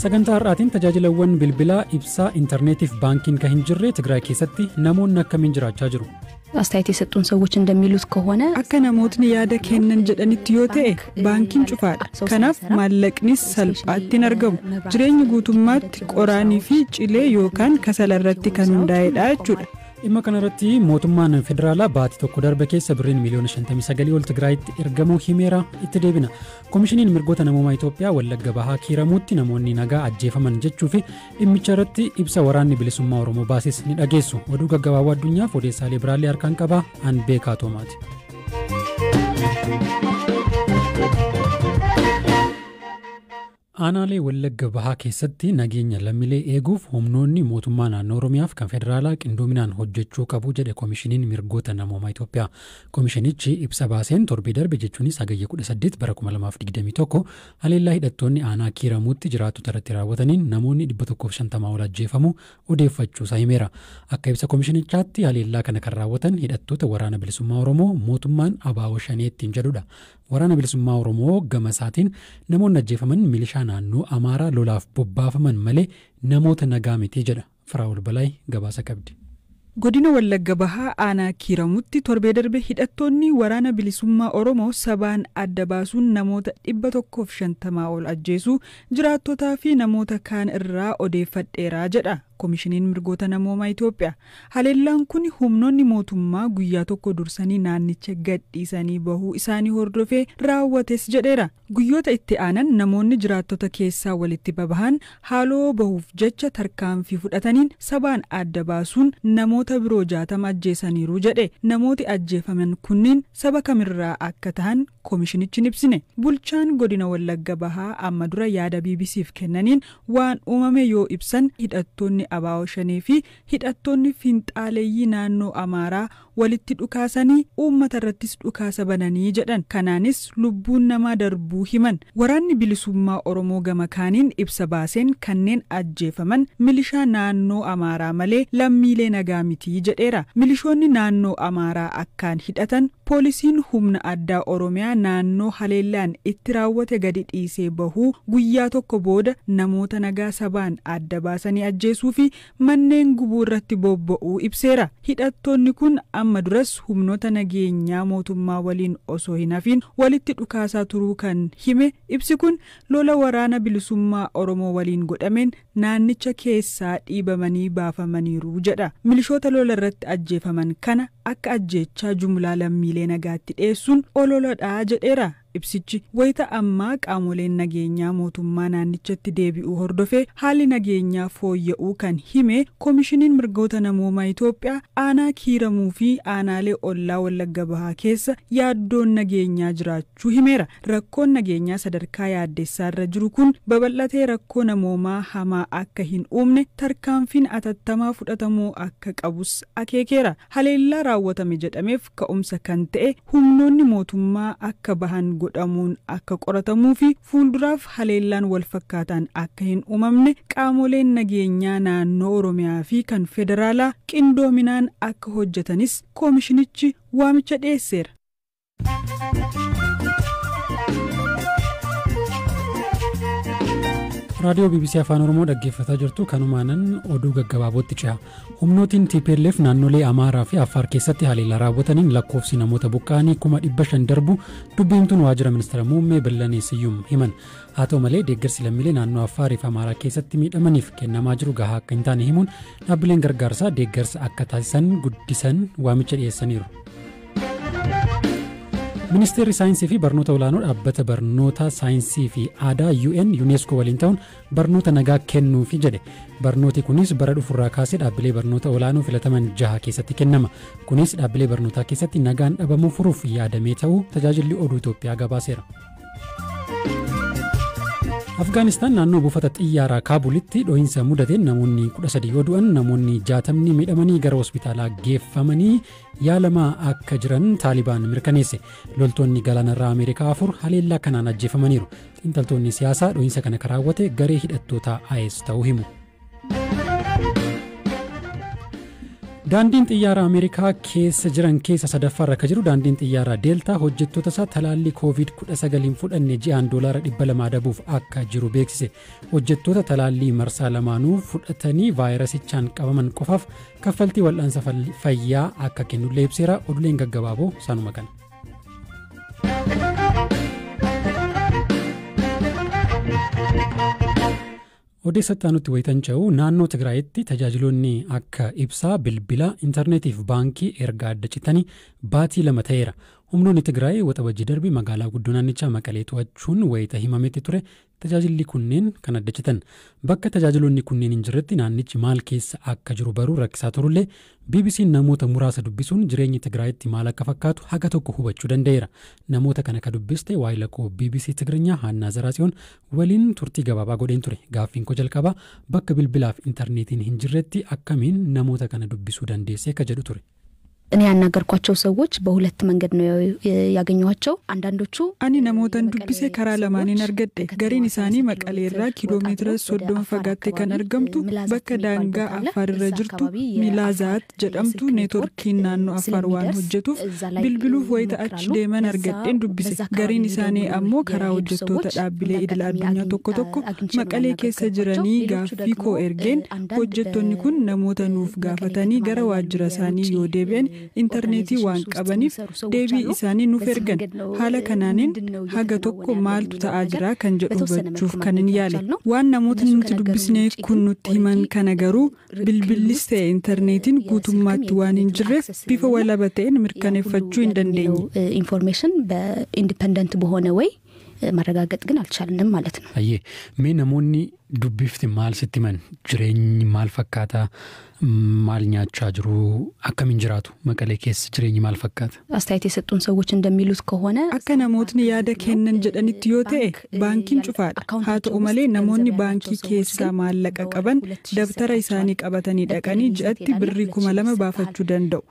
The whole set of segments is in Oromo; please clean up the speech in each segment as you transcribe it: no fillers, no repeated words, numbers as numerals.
Sagantaa har'aatiin tajaajilawwan bilbilaa ibsaa intarneetiif baankiin kan hin jirre Tigraay keessatti namoonni akkamiin jiraachaa jiru? አስተያየት የሰጡን ሰዎች እንደሚሉት ከሆነ akka namootni yaada kennan jedhanitti yoo ta'e baankiin cufaadha. Kanaaf maallaqnis salphaatti hin argamu. Jireenyi guutummaatti qoraanii fi cilee yookaan kasala irratti kan hundaa'edha jechuudha. Dhimma kanarratti mootummaan federaalaa baatii tokko darbe keessa birriin miliyoona 59 ol Tigraayitti ergamuu himeera itti deebina. Koomishiniin mirgoota namoomaa Itoophiyaa Wallagga Bahaa Kiiramuutti namoonni nagaa ajjeefaman jechuu fi dhimmicha irratti ibsa waraanni bilisummaa Oromoo baases ni dhageessu. Oduu gaggabaaboo addunyaaf odeessaalee biraallee harkaan qabaa an beekaa Toomaati. Aanaalee Wallagga Bahaa keessatti nageenya lammiilee eeguuf humnoonni mootummaa naannoo Oromiyaaf kan federaalaa qindoominaan hojjechuu qabu jedhe koomishiniin mirgoota namoomaa Itoophiyaa. Koomishinichi ibsa baaseen torbee darbe jechuunis hagayya 18 bara 2021 haleellaa hidhattoonni aanaa Kiiramuutti jiraattota irratti raawwataniin namoonni 150 ol ajjeefamuu odeeffachuusaa himeera. Akka ibsa koomishinichaatti haleellaa kana kan raawwatan hidhattoota waraana bilisummaa Oromoo mootummaan ABO shaneettiin jedhudha. Waraana bilisummaa Oromoo gama isaatiin namoonni ajjeefaman milishaa naannoo Amaaraa lolaaf bobbaafaman malee namoota nagaa miti jedha. Firaa'ol Balaay gabaasa qabdi. Godina Wallagga Bahaa aanaa Kiiramuutti torbee darbe hidhattoonni waraana bilisummaa Oromoo sabaan adda baasuun namoota 150 ol ajjeesuu jiraattotaa fi namoota kaan irraa odeeffadheeraa jedha. Koomishiniin mirgoota namoomaa Itoophiyaa. Haleellaan kun humnoonni mootummaa guyyaa tokko dursanii naannicha gadhiisanii bahuu isaanii hordofee raawwates jedheera. Guyyoota itti aanan namoonni jiraattota keessaa walitti babahan haaloo bahuuf jecha tarkaanfii fudhataniin sabaan adda baasuun namoota biroo 60 ajjeesaniiru jedhe. Namooti ajjeefaman kunniin saba kamirraa akka ta'an koomishinichi ni ibsine. Bulchaan godina Wallagga Bahaa amma dura yaada BBC'f kennaniin waan uumame yoo ibsan hidhattoonni ABO shanee fi hidhattoonni finxaaleeyyii naannoo Amaaraa walitti dhukaasanii uummata irrattis dhukaasa bananii jedhan. Kanaanis lubbuun namaa darbuu himan. Waraanni bilisummaa Oromoo gama kaaniin ibsa baaseen kanneen ajjeefaman milishaa naannoo Amaaraa malee lammiilee nagaa miti jedheera. Milishoonni naannoo Amaaraa akkaan hidhatan poolisiin humna addaa Oromiyaa naannoo haleellaan itti raawwate gadi dhiisee bahuu guyyaa tokko booda namoota nagaa sabaan adda baasanii ajjeesuu fi manneen gubuu irratti bobba'uu ibseera. Hidhattoonni kun amma duras humnoota nageenyaa mootummaa waliin osoo hin hafin walitti dhukaasaa turuu kan hime ibsi kun lola waraana bilisummaa Oromoo waliin godhameen naannicha keessaa dhiibamanii baafamaniiru jedha. Milishoota lola irratti ajjeefaman kana akka ajjeechaa jumlaa lammiilee nagaatti dhiyeessuun ololadhaa jedheera. Ibsichi wayita ammaa qaamoleen nageenyaa mootummaa naannichatti deebi'uu hordofee haalli nageenyaa fooyya'uu kan hime koomishiniin mirgoota namoomaa Itoophiyaa aanaa Kiiramuu fi aanaalee ollaa Wallagga Bahaa keessa yaaddoon nageenyaa jiraachuu himeera. Rakkoon nageenyaa sadarkaa yaaddessaa irra jiru kun babal'atee rakkoo namoomaa hamaa akka hin uumne tarkaanfiin atattamaa fudhatamuu akka qabus akeekeera. Haleellaa raawwatame jedhameef ka'umsa kan ta'e humnoonni mootummaa akka bahan godhamuun akka qoratamuu fi fuulduraaf haleellaan wal fakkaataan akka hin uumamne qaamoleen nageenyaa naannoo Oromiyaa fi kan federaalaa qindoominaan akka hojjetanis koomishinichi waamicha dhiyeesseera. Radio BBC Afaan Oromoo dhaggeeffataa jirtu kanumaanan oduu gaggabaabootti ce'a. Humnootiin TPLF naannolee Amaaraa fi Affaar keessatti haleellaa raawwataniin lakkoofsi namoota buqqaanii 500 darbu dubbiimtuun waajjira ministeera muummee Billanee Siyyum himan. Haa ta'u malee deeggarsi lammiilee naannoo Affaarii fi Amaaraa keessatti miidhamaniif kennamaa jiru gahaa akka hin taane himuun dhaabbileen gargaarsaa deeggarsa akka taasisan guddisan waamicha dhiyeessaniiru. Ministeerri saayinsii fi barnoota olaanoo dhaabbata barnoota saayinsii fi aadaa UN UNESCO waliin ta'uun barnoota nagaa kennuufi jedhe. Barnooti kunis bara dhufurraa kaasee dhaabbilee barnoota olaanoo filataman 6 keessatti kennama. Kunis dhaabbilee barnootaa keessatti nagaan dhabamuu furuuf yaadamee ta'uu tajaajilli oduu Itoophiyaa gabaaseera. Afgaanistaan naannoo buufata xiyyaaraa Kaabulitti dho'insa mudateen namoonni 13 yoo du'an namoonni 60 miidhamanii gara hospitaalaa geeffamanii yaalamaa akka jiran Taalibaan mirkaneesse. Loltoonni galaanarraa Ameerikaa 4 haleellaa kanaan ajjeefamaniiru. Xiinxaltoonni siyaasaa dho'insa kana kan raawwate garee hidhattoota IS ta'uu himu. Daandiin xiyyaara Ameerikaa keessa jiran keessa sadaffaarra akka jiru daandiin xiyyaara Deeltaa hojjettoota isaa talaallii COVID-19 fudhanne ji'aan $200 adabuuf akka jiru beeksise. Hojjettoota talaallii marsaa lamaanuu fudhatanii vaayirasichaan qabaman qofaaf kaffaltii wal'aansa fayyaa akka kennullee ibseera. Oduuleen gaggabaaboo sanuma kana. Odeessatti aanutti wayitan ce'u naannoo Tigraayitti tajaajiloonni akka ibsaa, bilbila, intarneetiif baankii erga adda citanii baatii 2 ta'eera. Humnoonni Tigraay waxabajjii darbii magaalaa guddoo naannichaa Maqalee to'achuun wayita himametti ture. Tajaajilli kunneen kan adda citan. Bakka tajaajiloonni kunneen hin jirretti naannichi maal keessa akka jiru baruu rakkisaa turullee BBC'n namoota muraasa dubbisuun jireenyi Tigraayitti maal akka fakkaatu haga tokko hubachuu danda'eera. Namoota kana ka dubbiste waayilakoo BBC Tigirinya Haannaa Zaraasiyoon waliin turtii gabaabaa godheen ture. Gaaffiin koo jalqabaa bakka bilbilaaf intarneetiin hin jirretti akkamiin namoota kana dubbisuu dandeesse ka jedhu ture. እኔ ያናገርኳቸው ሰዎች በሁለት መንገድ ነው ያገኘኋቸው አንዳንዶቹ አኒ ናሞታን ዱብሴ ከራ ለማኒን አርገደ ገሪን ኢሳኒ መቀሌራ ኪሎሜትር 30 ፈጋቴ ከን አርገምቱ በከዳንጋ አፋር ረጅርቱ ሚላዛት ጀደምቱ ኔትወርኪን ናኖ አፋር ዋን ሆጀቱ bilbilu ወይታ አች ደመን አርገደን ዱብሴ ገሪን ኢሳኒ አሞ ከራ ሆጀቶ ተዳብሌ ኢድል አዱኛ ቶኮ ቶኮ መቀሌ ኬሰ ጅረኒ ጋፊኮ ኤርጌን ሆጀቶኒ ኩን ናሞታኑፍ ጋፈታኒ ገራ ዋጅራሳኒ ዮዴቤን intarneetii waan qabaniif deebii isaanii nuuf ergan haala kanaanin haga tokko maaltu ta'aa jira kan jedhu hubachuuf kanin yaale waan namoota nuti dubbisne kun nutti himan kana garuu bilbilis ta'e intarneetiin guutummaatti waan hin jirreef bifa walaba ta'een mirkaneeffachuu hin dandeenye. ኢንፎርሜሽን በኢንዲፔንደንት በሆነ ወይ ማረጋገጥ ግን አልቻልንም ማለት ነው። አየ ሜ namoonni dubbifti maal sitti man jireenyi maal fakkaata maal nyaachaa jiru akkamiin jiraatu Maqalee keessa jireenyi maal fakkaata አስተያየት የሰጡን ሰዎች እንደሚሉት ከሆነ akka namootni yaada kennan jedhanitti yoo ta'e baankiin cufaadha haa ta'u malee namoonni baankii keessaa maallaqa qaban dabtara isaanii qabatanii dhaqanii ji'atti birrii 2,000 baafachuu danda'u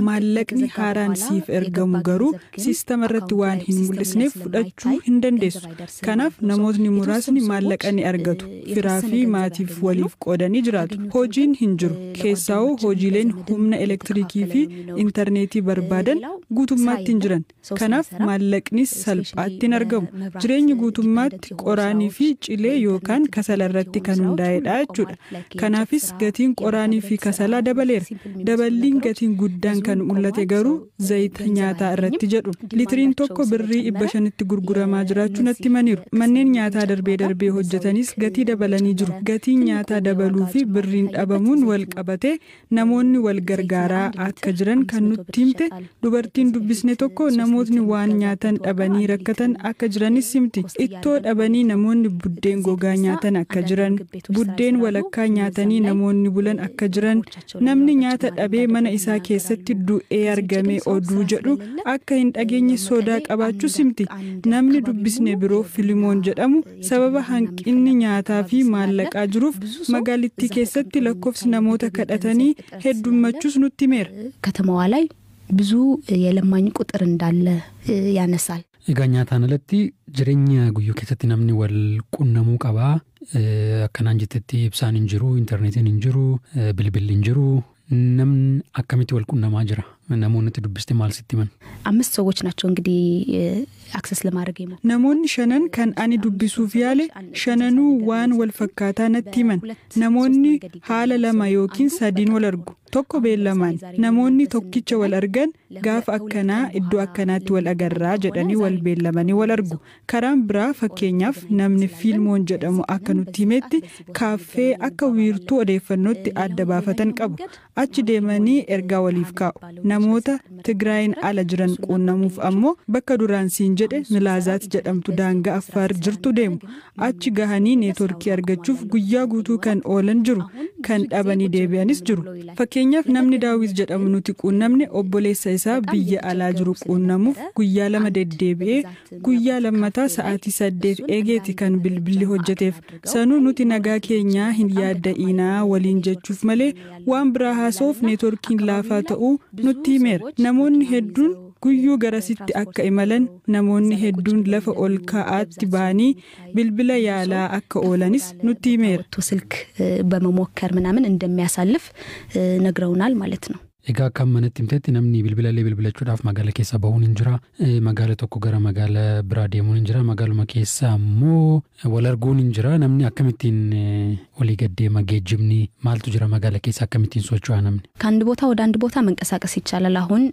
maallaqni haaraan siif ergamu garuu siistama irratti waan hin mul'isneef fudhachuu hin dandeessu kanaaf namootni muraasni maallaqa ni argatu firaa fi maatiif waliif qoodanii jiraatu hojiin hin jiru keessaa'u hojiileen humna elektirikii fi intarneetii barbaadan guutummaatti hin jiran kanaaf maallaqnis salphaatti hin argamu jireenyi guutummaatti qoraanii fi cilee yookaan kasala irratti kan hundaa'edha jechuudha kanaafis gatiin qoraanii fi kasalaa dabaleera daballiin gatiin guddaan kan mul'ate garuu zayita nyaataa irratti jedhu litiriin tokko birrii 500tti gurguramaa jiraachuu natti maniiru manneen nyaataa darbee hojjetanis gatii dabalanii jiru gatiin nyaataa dabaluu fi birriin dhabamuun wal qabate namoonni wal gargaaraa akka jiran kan nutti himte dubartiin dubbisne tokko namootni waan nyaatan dhabanii rakkatan akka jiranis himti ittoo dhabanii namoonni buddeen gogaa nyaatan akka jiran buddeen walakkaa nyaatanii namoonni bulan akka jiran namni nyaata dhabee mana isaa keessatti du'ee argame oduu jedhu akka hin dhageenye sodaa qabaachuu himti namni dubbisne biroo Filimoon jedhamu sababa hanqinni nyaataa fi maallaqaa jiruuf magaalittii keessatti lakkoofsi namoota kadhatanii heddummachus nutti himeera ከተማዋ ላይ ብዙ የለማኝ ቁጥር እንዳለ ያነሳል egaa nyaataan alatti jireenya guyyuu keessatti namni wal qunnamuu qabaa akkanaan jettetti ibsaan hin jiru intarneetiin hin jiru bilbilli hin jiru namni akkamitti wal qunnamaa jira namoonni dubbiste maal sitti himan 5 ሰዎች ናቸው እንግዲህ አክሰስ ለማድረግ ይሞ namoonni 5 kan ani dubbisuuf yaale 5 waan wal fakkaataa natti himan namoonni haala 2 yookiin 3 wal argu tokko beellamaan namoonni tokkicha wal argan gaafa akkanaa iddoo akkanaatti wal agarraa jedhanii wal beellamanii wal argu karaan biraa fakkeenyaaf namni Filimoon jedhamu akka nutti himetti kaaffee akka wiirtuu odeeffannootti adda baafatan qabu achi deemanii ergaa waliif kaa'u namoota Tigraayin ala jiran quunnamuuf ammoo bakka duraan siin jedhe Milaazaat jedhamtu daangaa Affaar jirtu deemu achi gahanii neetworkii argachuuf guyyaa guutuu kan oolan jiru kan dhabanii deebi'anis jiru fakkeenyaaf namni Daawit jedhamu nuti quunnamne obboleessa isaa biyya alaa jiru quunnamuuf guyyaa 2 deddeebi'ee guyyaa lammataa sa'aatii 8 eegeeti kan bilbilli hojjeteef sanuu nuti nagaa keenyaa hin yaadda'inaa waliin jechuuf malee waan biraa haasoof neetworkiin laafaa ta'uu nutti himeera namoonni hedduun guyyuu garasitti akka imalan namoonni hedduun lafa ol ka'aatti baanii bilbila yaalaa akka oolanis nutti himeera ስልክ በመሞከር ምናምን እንደሚያሳልፍ ነግረውናል ማለት ነው Egaa kan manatti himteetti namni bilbilallee bilbilachuudhaaf magaala keessa bahuun hin jira. Magaala tokko gara magaala biraa deemuun hin jira. Magaaluma keessa immoo wal arguun hin jira. Namni akkamittiin olii gaddeema geejjibni maaltu jira magaala keessa akkamittiin socho'a namni? ከአንድ ቦታ ወደ አንድ ቦታ መንቀሳቀስ ይቻላል። አሁን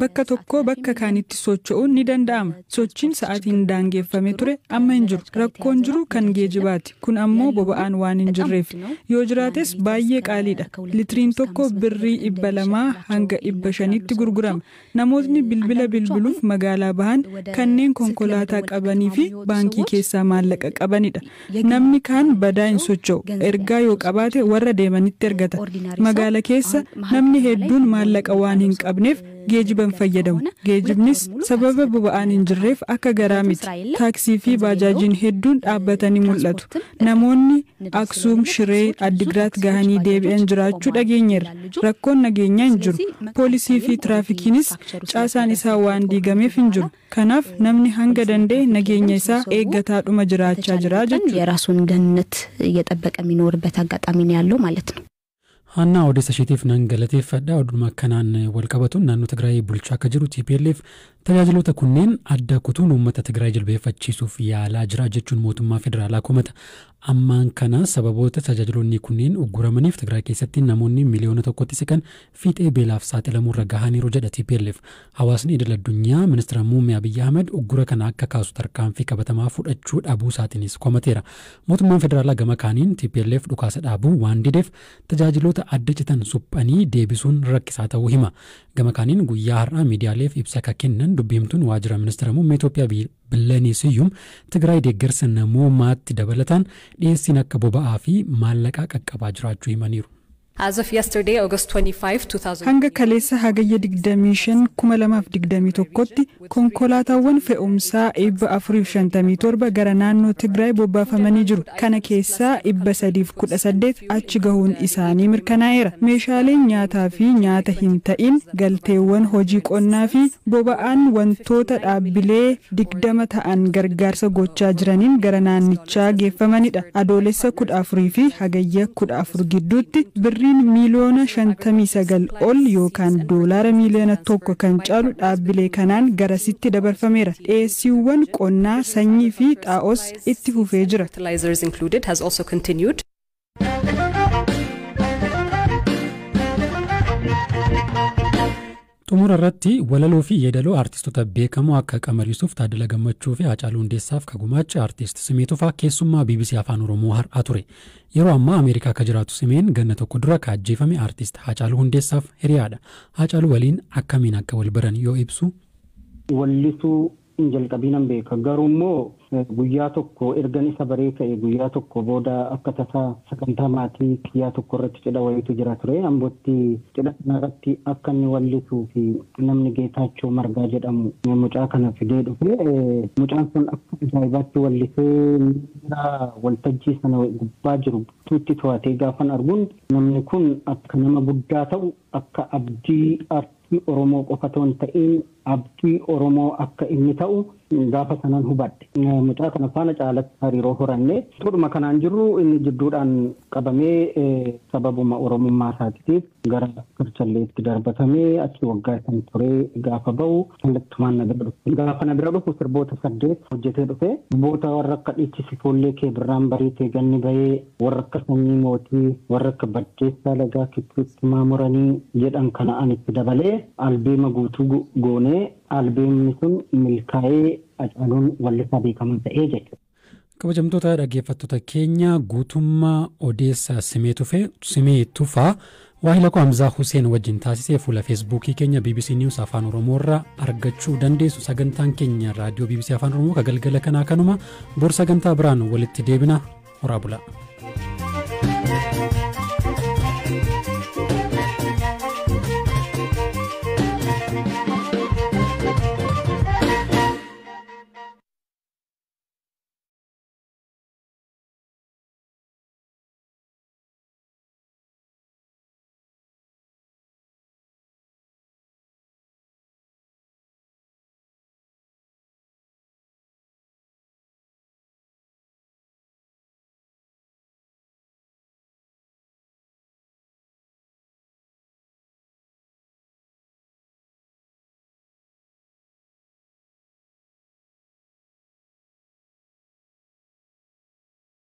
bakka tokko bakka kaanitti socho'uun ni danda'ama. Sochiin sa'aatiin daangeffamee ture amma hin jiru. Rakkoon jiru kan geejibaati. Kun ammoo boba'aan waan hin jirreef. Yoo jiraates baay'ee qaaliidha. Litiriin tokko birrii 200 hanga 500tti gurgurama. Namootni bilbila bilbiluuf magaalaa bahan kanneen konkolaataa qabanii fi baankii keessaa maallaqa qabanidha. Namni kaan badaa hin socho'u. Ergaa yoo qabaate warra deemanitti ergata. Magaala keessa namni hedduun maallaqa waan hin qabneef geejiban fayyadamu. Geejibnis sababa boba'aan hin jirreef akka garaa miti. Taaksii fi baajaajiin hedduun dhaabbatanii mul'atu. Namoonni Aksuum, Shiree, Addigiraat gahanii deebi'an jiraachuu dhageenyeerra. Rakkoon nageenyaa hin jiru. Poolisii fi tiraafikiinis caasaan isaa waan diigameef hin jiru. Kanaaf namni hanga danda'e nageenya isaa eeggataadhuma jiraachaa jira jechuudha. የራሱን ደህንነት እየጠበቀ የሚኖርበት አጋጣሚ ነው ያለው ማለት ነው። Hanna odeessa isheetiif nan galateeffadha. Oduma akkanaan wal qabatuun naannoo Tigraay bulchaa akka jiru TPLF tajaajiloota kunneen adda kutuun uummata Tigraay jilbeeffachiisuuf yaalaa jira jechuun mootummaa federaalaa komata. Ammaan kana sababoota tajaajiloonni kunneen ugguramaniif Tigraay keessatti namoonni miliyoona tokkotti siqan fiixee beelaaf saaxilamuurra gahaniiru jedha TPLF. Hawaasni idil addunyaa ministeera muummee Abiyyi Ahmed uggura kana akka kaasu tarkaanfii qabatamaa fudhachuu dhabuu isaatiinis komateera. Mootummaan federaalaa gama kaaniin TPLF dhukaasa dhaabuu waan dideef tajaajiloota adda citan suphanii deebisuun rakkisaa ta'uu hima. Gama kaaniin guyyaa har'aa miidiyaaleef ibsa akka kennan dubbiimtuun waajjira ministeera muummee Itoophiyaa Bilanii Siyyum Tigraay deeggarsa namoomaatti dabalataan dhiyeessiin akka boba'aa fi maallaqaa qaqqabaa jiraachuu himaniiru. As of yesterday, August 25, 2000. Hanga kaleessa hagayya 25 2021tti konkolaataawwan fe'umsaa 457 gara naannoo Tigraay bobbaafamanii jiru. Kana keessaa 318 achi gahuun isaanii mirkanaa'eera. Meeshaaleen nyaataa fi nyaata hin ta'in galteewwan hojii qonnaa fi boba'aan wantoota dhaabbilee 20 ta'an gargaarsa gochaa jiraniin gara naannichaa geeffamanidha. Adoolessa 14 fi hagayya 14 gidduutti birriin miliyoona 59 ol yookaan doolaara miliyoona 1 kan caalu dhaabbilee kanaan garasitti dabarfameera. Dhiyeessiiwwan qonnaa sanyii fi xaa'os itti fufee jira. Fertilizers included has also continued. Xumura irratti walaloo fi yeedaloo aartistoota beekamoo akka Qamar Yuusuf, Taaddala Gammachuu fi Haacaaluu Hundeessaaf kagumaacha aartist Simee Tufaa keessummaa BBC Afaan Oromoo har'aa ture. Yeroo ammaa Ameerikaa akka jiraatu Simeen ganna tokko dura kaajjeefame aartist Haacaaluu Hundeessaaf hiriyaadha. Haacaaluu waliin akkamiin akka wal baran yoo ibsu. Wallisuu jalqabiinan beeka garuu immoo guyyaa tokko ergan isa baree ka'e guyyaa tokko booda akka tasaa sagantaa maatii kiyyaa tokko irratti cidha wayiitu jira ture. Ambootti cidha kanarratti akka inni wallisuu fi namni Geetaachoo Margaa jedhamu mucaa kana fidee dhufe. Mucaan sun akka ajaa'ibaatti wallisee waltajjii sana gubbaa jiru tuutti to'atee gaafan arguun namni kun akka nama guddaa ta'u akka abdii aartii Oromoo qofa ta'uun ta'in abdii Oromoo akka inni ta'u gaafa sanaan hubadhe. Mucaa kana faana caalatti hariiroo horanne tudhuma kanaan jirru inni jidduudhaan qabamee sababuma Oromummaa isaatiif gara Karchalleetti darbatamee achi waggaa san turee gaafa ba'u kallattumaan na bira dhufe. Gaafa na bira dhufu sirboota 8 hojjetee dhufe. Sirboota warra akka dhiichisi fuullee kee birraan bariitee ganni bahee warra akka sanyii mootii warra akka baddeessaa lagaa kittuutti maamuranii jedhan kana ani itti dabalee albeema guutuu goonee albeemni sun milkaa'ee Hacaaluun wallisaa beekamaa ta'ee jechuudha. Kabajamtoota dhaggeeffattoota keenya guutummaa odeessa Simee Tufaa waahila koo Hamzaa Huseen wajjin taasisee fuula feesbuukii keenya BBC News Afaan Oromoo irraa argachuu dandeessu. Sagantaan keenya raadiyoo BBC Afaan Oromoo ka galgala kanaa kanuma bor sagantaa biraan walitti deebina. Horaa bulaa.